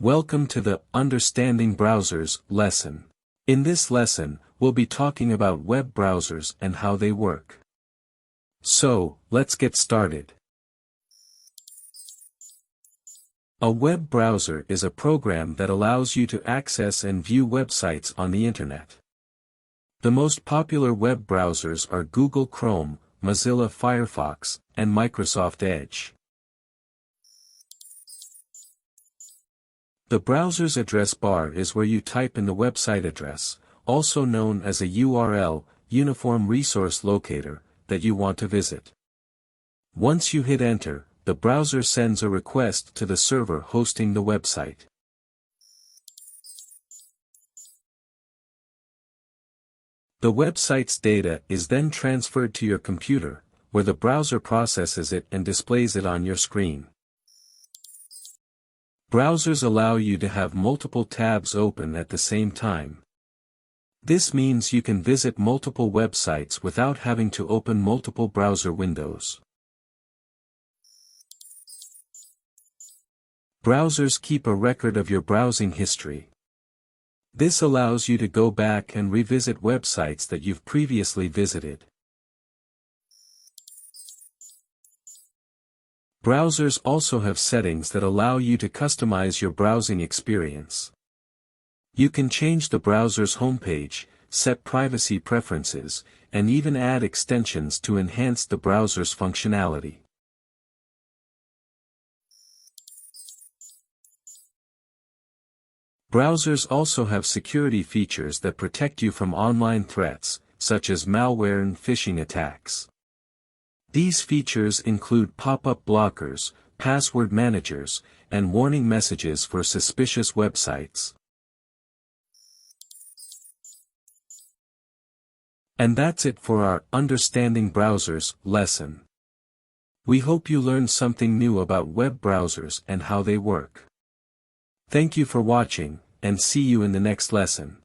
Welcome to the Understanding Browsers lesson. In this lesson, we'll be talking about web browsers and how they work. So, let's get started. A web browser is a program that allows you to access and view websites on the internet. The most popular web browsers are Google Chrome, Mozilla Firefox, and Microsoft Edge. The browser's address bar is where you type in the website address, also known as a URL, Uniform Resource Locator, that you want to visit. Once you hit enter, the browser sends a request to the server hosting the website. The website's data is then transferred to your computer, where the browser processes it and displays it on your screen. Browsers allow you to have multiple tabs open at the same time. This means you can visit multiple websites without having to open multiple browser windows. Browsers keep a record of your browsing history. This allows you to go back and revisit websites that you've previously visited. Browsers also have settings that allow you to customize your browsing experience. You can change the browser's homepage, set privacy preferences, and even add extensions to enhance the browser's functionality. Browsers also have security features that protect you from online threats, such as malware and phishing attacks. These features include pop-up blockers, password managers, and warning messages for suspicious websites. And that's it for our Understanding Browsers lesson. We hope you learned something new about web browsers and how they work. Thank you for watching, and see you in the next lesson.